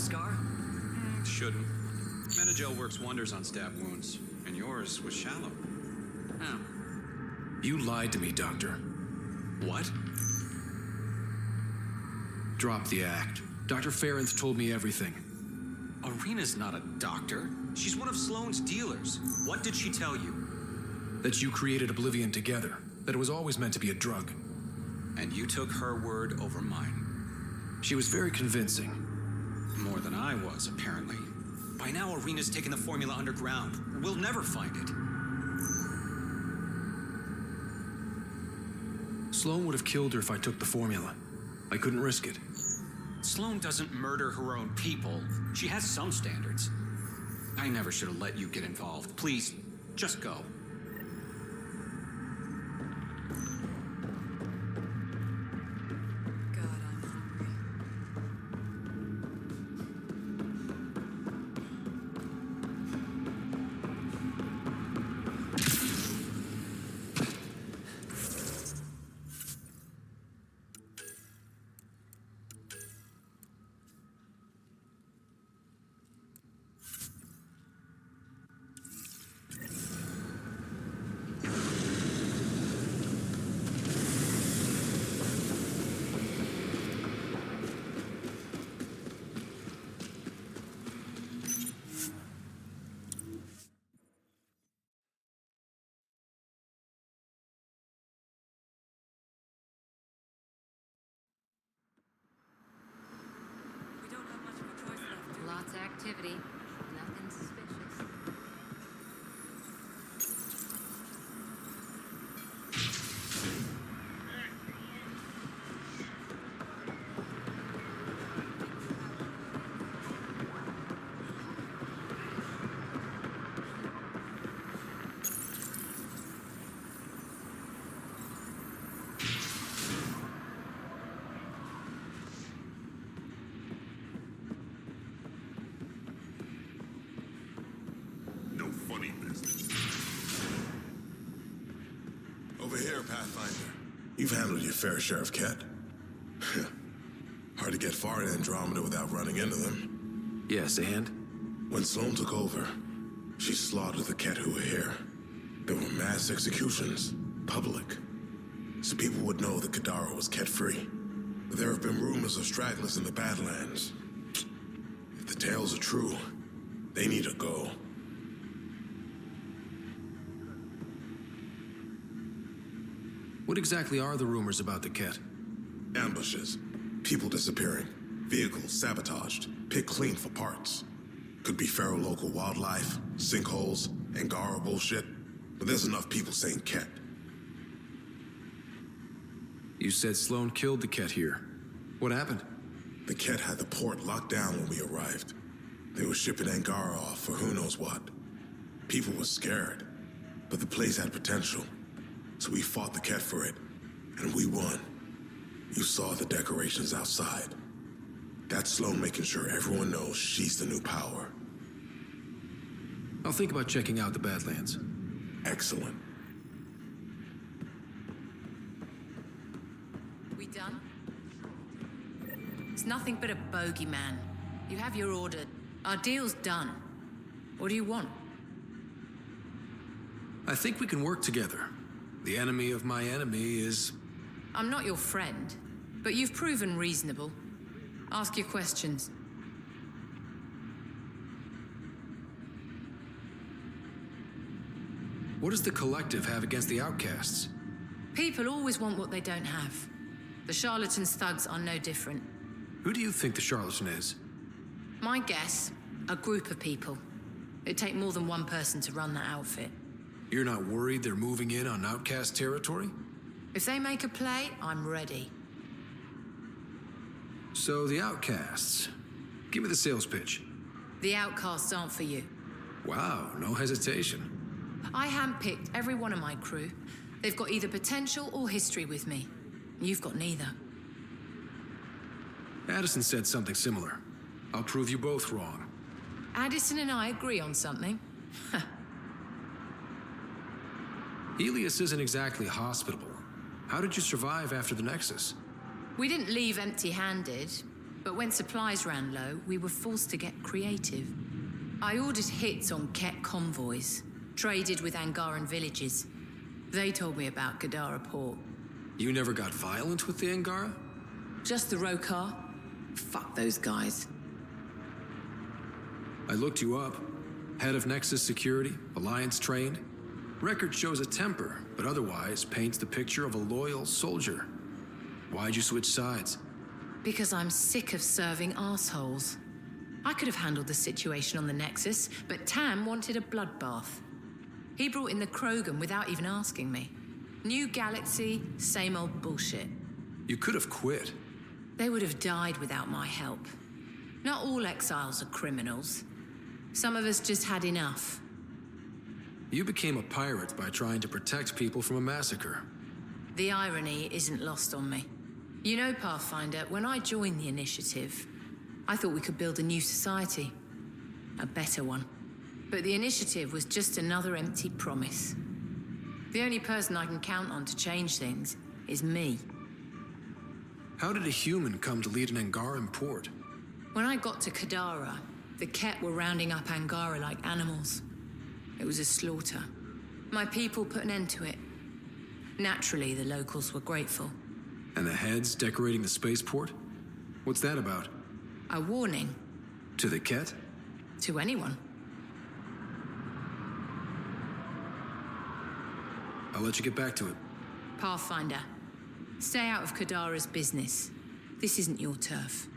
scar? Shouldn't. Metagel works wonders on stab wounds, and yours was shallow. Oh. You lied to me, Doctor. What? Drop the act. Dr. Farron's told me everything. Arena's not a doctor. She's one of Sloane's dealers. What did she tell you? That you created Oblivion together. That it was always meant to be a drug. And you took her word over mine. She was very convincing. More than I was, apparently. By now, Arena's taken the formula underground. We'll never find it. Sloane would have killed her if I took the formula. I couldn't risk it. Sloane doesn't murder her own people. She has some standards. I never should have let you get involved. Please, just go. God, I'm hungry. We don't have much of a choice left, do we? Lots of activity. Nothing suspicious. No funny business. Over here, Pathfinder. You've handled your fair share of Ket. Hard to get far in Andromeda without running into them. Yes, and? When Sloane took over, she slaughtered the Ket who were here. There were mass executions, public. So people would know that Kadara was Ket-free. But there have been rumors of stragglers in the Badlands. If the tales are true, they need to go. What exactly are the rumors about the Ket? Ambushes, people disappearing, vehicles sabotaged, picked clean for parts. Could be feral local wildlife, sinkholes, Angara bullshit, but there's enough people saying Ket. You said Sloane killed the Ket here. What happened? The Ket had the port locked down when we arrived. They were shipping Angara off for who knows what. People were scared, but the place had potential. So we fought the Ket for it, and we won. You saw the decorations outside. That's Sloane making sure everyone knows she's the new power. I'll think about checking out the Badlands. Excellent. We done? It's nothing but a bogeyman. You have your order. Our deal's done. What do you want? I think we can work together. The enemy of my enemy is... I'm not your friend, but you've proven reasonable. Ask your questions. What does the Collective have against the outcasts? People always want what they don't have. The charlatans' thugs are no different. Who do you think the charlatan is? My guess, a group of people. It'd take more than one person to run that outfit. You're not worried they're moving in on outcast territory? If they make a play, I'm ready. So the outcasts. Give me the sales pitch. The outcasts aren't for you. Wow, no hesitation. I handpicked every one of my crew. They've got either potential or history with me. You've got neither. Addison said something similar. I'll prove you both wrong. Addison and I agree on something. Helios isn't exactly hospitable. How did you survive after the Nexus? We didn't leave empty-handed. But when supplies ran low, we were forced to get creative. I ordered hits on Ket convoys, traded with Angaran villages. They told me about Kadara port. You never got violent with the Angara? Just the Rokar? Fuck those guys. I looked you up. Head of Nexus Security, Alliance trained. Record shows a temper, but otherwise paints the picture of a loyal soldier. Why'd you switch sides? Because I'm sick of serving assholes. I could have handled the situation on the Nexus, but Tam wanted a bloodbath. He brought in the Krogan without even asking me. New galaxy, same old bullshit. You could have quit. They would have died without my help. Not all exiles are criminals. Some of us just had enough. You became a pirate by trying to protect people from a massacre. The irony isn't lost on me. You know, Pathfinder, when I joined the Initiative, I thought we could build a new society. A better one. But the Initiative was just another empty promise. The only person I can count on to change things is me. How did a human come to lead an Angaran port? When I got to Kadara, the Ket were rounding up Angara like animals. It was a slaughter. My people put an end to it. Naturally, the locals were grateful. And the heads decorating the spaceport? What's that about? A warning To the Ket? to anyone. I'll let you get back to it. Pathfinder, stay out of Kadara's business. This isn't your turf.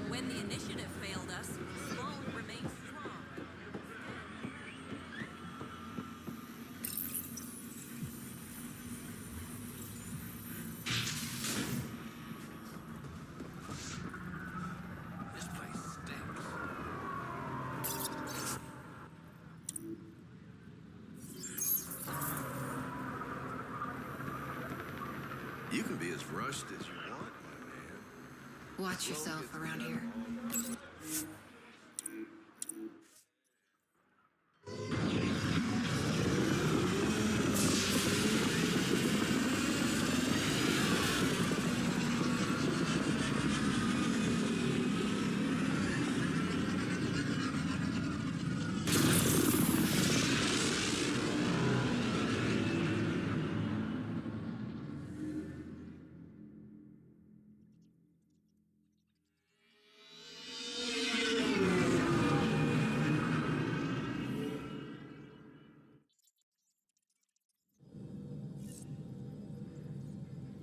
When the initiative failed us, Sloan remained strong. This place stinks. You can be as rushed as you want, my man. Watch yourself around here.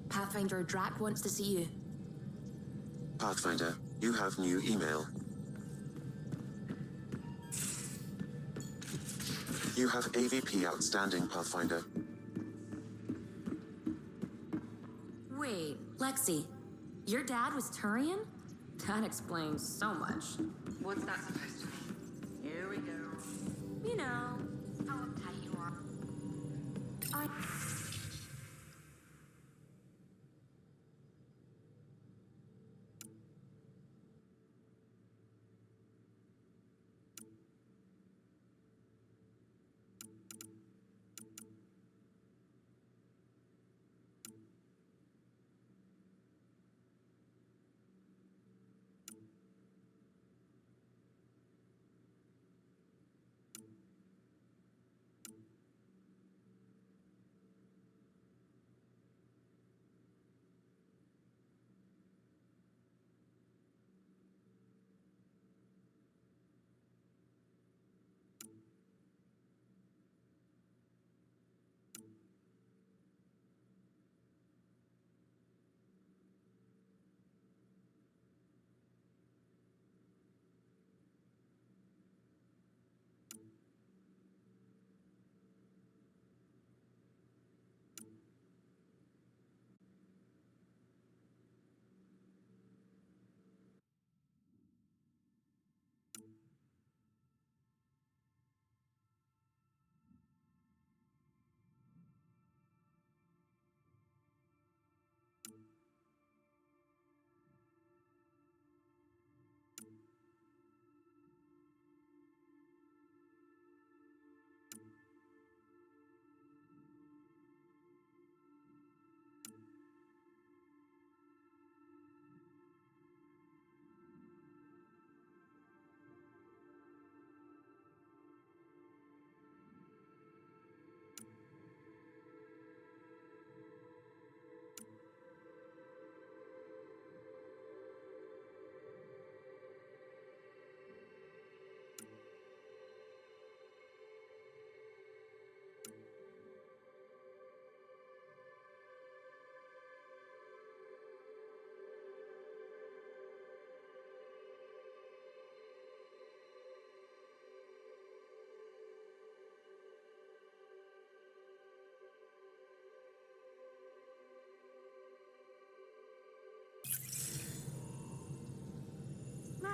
Pathfinder Drac wants to see you. Pathfinder, you have new email. You have AVP outstanding, Pathfinder. Wait, Lexi, your dad was Turian? That explains so much. What's that supposed to mean? Here we go. You know, how uptight you are. I...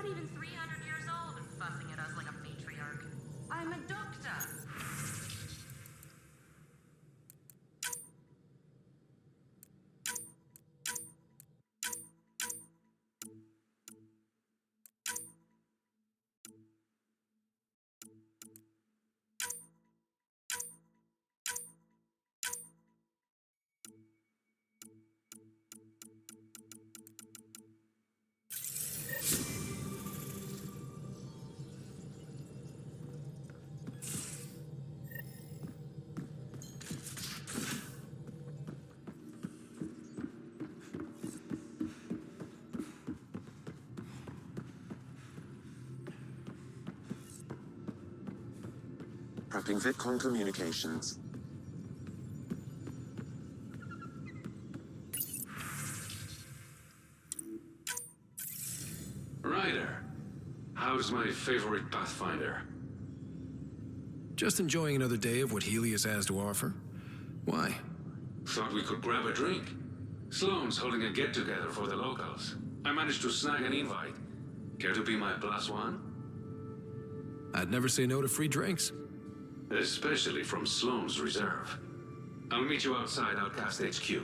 not even 300 years old and fussing at us like a matriarch. I'm a doctor. Prepping VidCon communications. Ryder, how's my favorite Pathfinder? Just enjoying another day of what Helios has to offer. Why? Thought we could grab a drink. Sloane's holding a get-together for the locals. I managed to snag an invite. Care to be my +1? I'd never say no to free drinks. Especially from Sloane's reserve. I'll meet you outside Outcast HQ.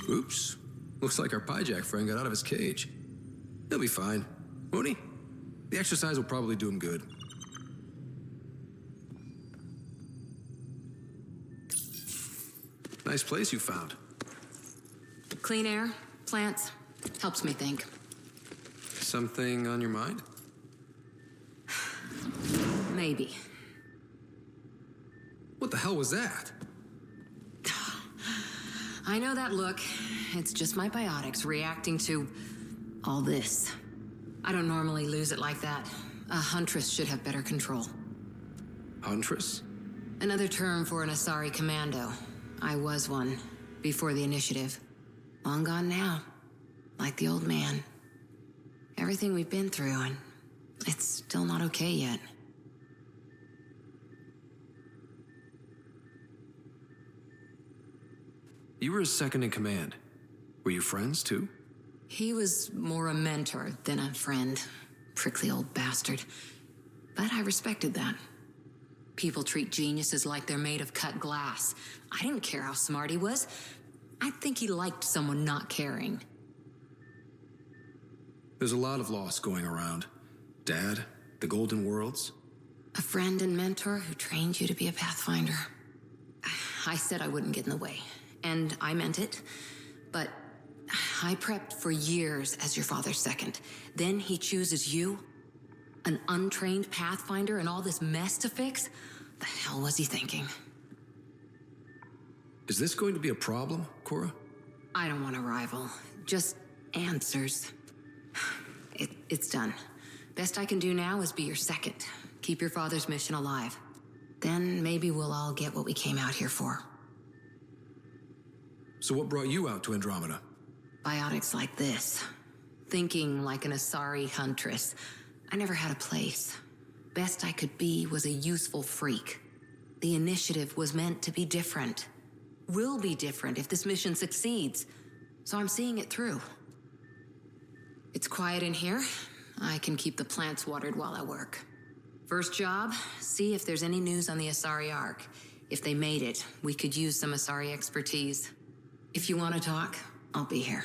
Oops. Looks like our Pyjack friend got out of his cage. He'll be fine, won't he? The exercise will probably do him good. Nice place you found. Clean air, plants, helps me think. Something on your mind? Maybe. What the hell was that? I know that look. It's just my biotics reacting to all this. I don't normally lose it like that. A huntress should have better control. Huntress? Another term for an Asari commando. I was one, before the initiative. Long gone now. Like the old man. Everything we've been through, and it's still not okay yet. You were his second in command. Were you friends, too? He was more a mentor than a friend. Prickly old bastard. But I respected that. People treat geniuses like they're made of cut glass. I didn't care how smart he was. I think he liked someone not caring. There's a lot of loss going around. Dad, the Golden Worlds. A friend and mentor who trained you to be a Pathfinder. I said I wouldn't get in the way. And I meant it. But I prepped for years as your father's second. Then he chooses you? An untrained Pathfinder and all this mess to fix? The hell was he thinking? Is this going to be a problem, Cora? I don't want a rival. Just answers. It's done. Best I can do now is be your second. Keep your father's mission alive. Then maybe we'll all get what we came out here for. So what brought you out to Andromeda? Biotics like this. Thinking like an Asari huntress. I never had a place. Best I could be was a useful freak. The initiative was meant to be different. Will be different if this mission succeeds. So I'm seeing it through. It's quiet in here. I can keep the plants watered while I work. First job, see if there's any news on the Asari Ark. If they made it, we could use some Asari expertise. If you want to talk, I'll be here.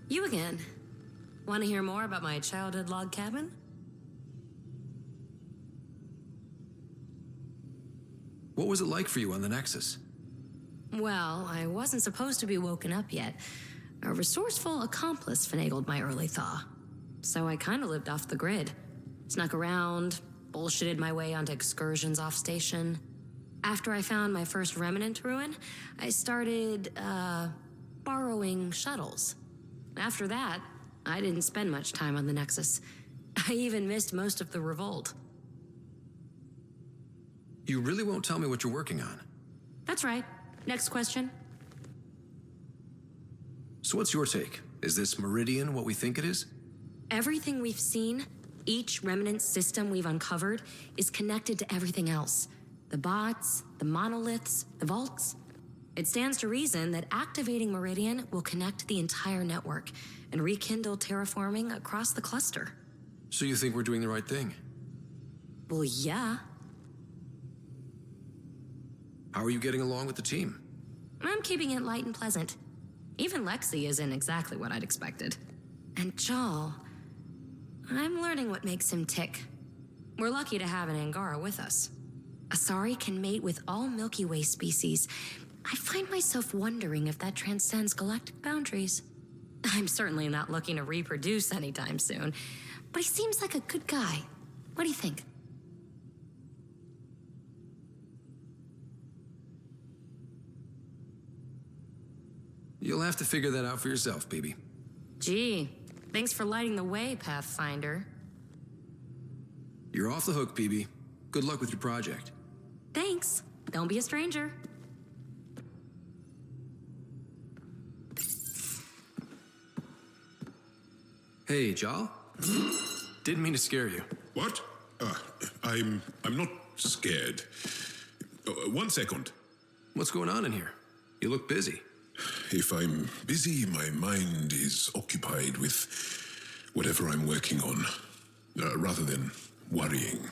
You again. Want to hear more about my childhood log cabin? What was it like for you on the Nexus? Well, I wasn't supposed to be woken up yet. A resourceful accomplice finagled my early thaw. So I kind of lived off the grid. Snuck around, bullshitted my way onto excursions off station. After I found my first remnant ruin, I started, borrowing shuttles. After that, I didn't spend much time on the Nexus. I even missed most of the revolt. You really won't tell me what you're working on? That's right. Next question. So what's your take? Is this Meridian what we think it is? Everything we've seen, each remnant system we've uncovered, is connected to everything else. The bots, the monoliths, the vaults. It stands to reason that activating Meridian will connect the entire network and rekindle terraforming across the cluster. So you think we're doing the right thing? Well, yeah. How are you getting along with the team? I'm keeping it light and pleasant. Even Lexi isn't exactly what I'd expected. And Jal, I'm learning what makes him tick. We're lucky to have an Angara with us. Asari can mate with all Milky Way species. I find myself wondering if that transcends galactic boundaries. I'm certainly not looking to reproduce anytime soon, but he seems like a good guy. What do you think? You'll have to figure that out for yourself, baby. Gee, thanks for lighting the way, Pathfinder. You're off the hook, PB. Good luck with your project. Thanks. Don't be a stranger. Hey, Jal? Didn't mean to scare you. What? I'm not scared. 1 second. What's going on in here? You look busy. If I'm busy, my mind is occupied with whatever I'm working on, rather than worrying.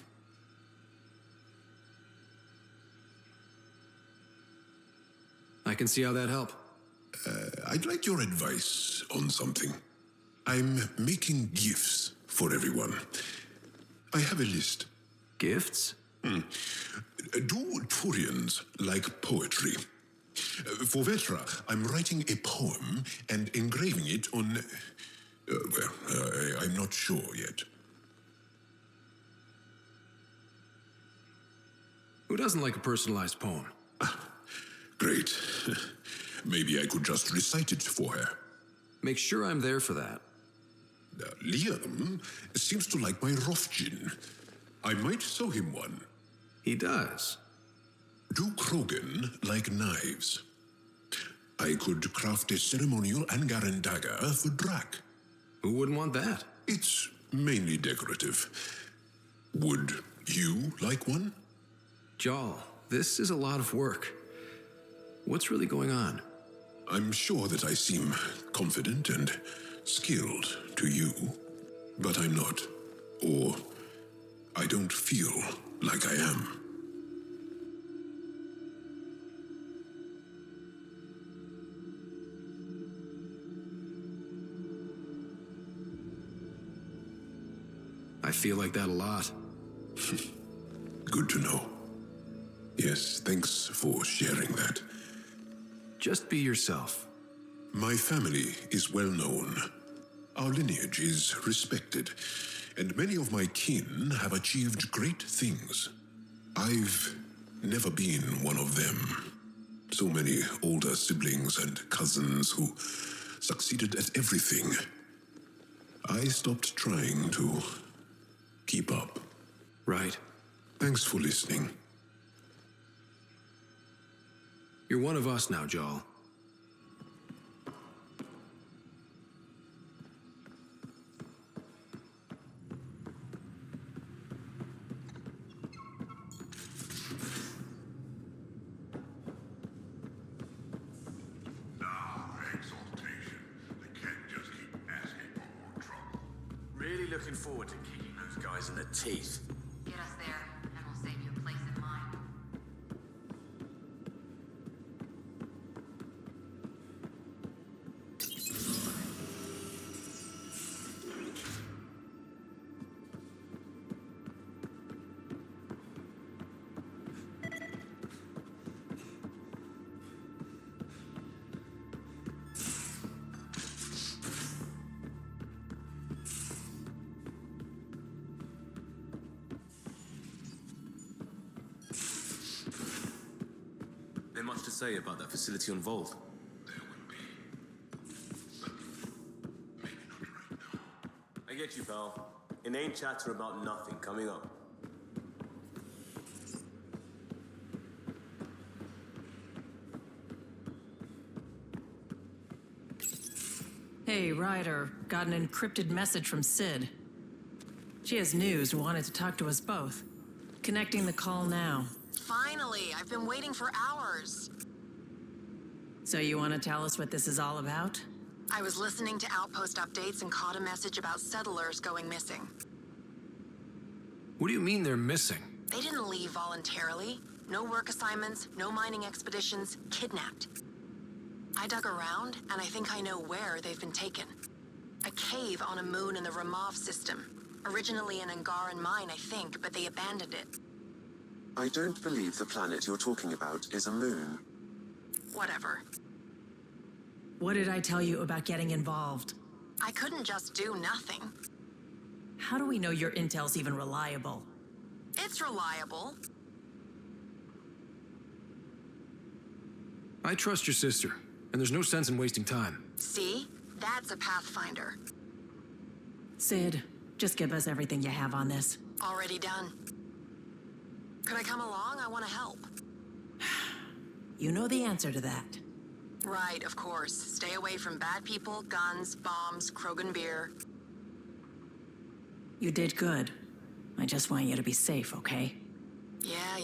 I can see how that'd help. I'd like your advice on something. I'm making gifts for everyone. I have a list. Gifts? Do Turians like poetry? For Vetra, I'm writing a poem and engraving it on... I'm not sure yet. Who doesn't like a personalized poem? Great. Maybe I could just recite it for her. Make sure I'm there for that. Liam seems to like my Rofjin. I might sew him one. He does. Do Krogan like knives? I could craft a ceremonial Angaran dagger for Drak. Who wouldn't want that? It's mainly decorative. Would you like one? Jal, this is a lot of work. What's really going on? I'm sure that I seem confident and skilled to you, but I'm not. Or I don't feel like I am. I feel like that a lot. Good to know. Yes, thanks for sharing that. Just be yourself. My family is well known. Our lineage is respected, and many of my kin have achieved great things. I've never been one of them. So many older siblings and cousins who succeeded at everything. I stopped trying to keep up. Right. Thanks for listening. You're one of us now, Jal. Really looking forward to kicking those guys in the teeth. Get us there, and we'll save you a place in mind. much to say about that facility on Volt. I get you, pal. Inane chatter about nothing coming up. Hey, Ryder. Got an encrypted message from Sid. She has news and wanted to talk to us both. Connecting the call now. Finally, I've been waiting for hours. So you want to tell us what this is all about? I was listening to Outpost updates and caught a message about settlers going missing. What do you mean they're missing? They didn't leave voluntarily. No work assignments, no mining expeditions, kidnapped. I dug around, and I think I know where they've been taken. A cave on a moon in the Ramov system. Originally an Angaran mine, I think, but they abandoned it. I don't believe the planet you're talking about is a moon. Whatever. What did I tell you about getting involved? I couldn't just do nothing. How do we know your intel's even reliable? It's reliable. I trust your sister, and there's no sense in wasting time. See? That's a Pathfinder. Sid, just give us everything you have on this. Already done. Could I come along? I want to help. You know the answer to that. Right, of course. Stay away from bad people, guns, bombs, Krogan beer. You did good. I just want you to be safe, okay? Yeah.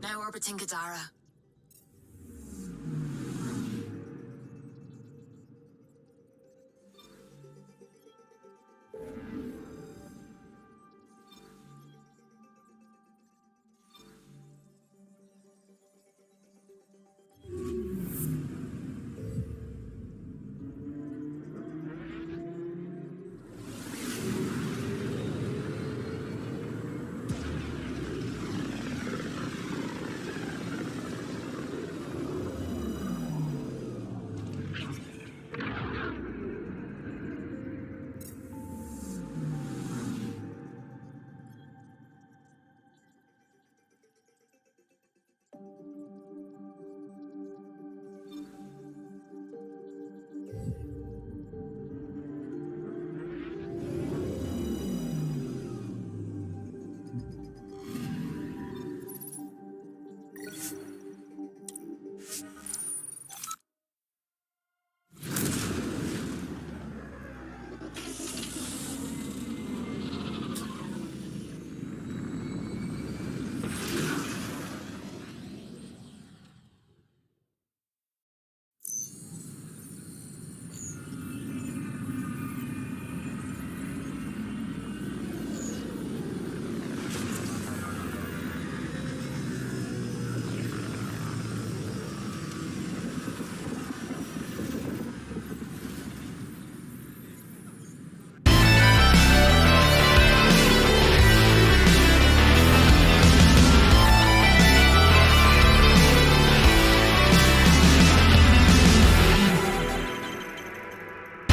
Now orbiting Gadara.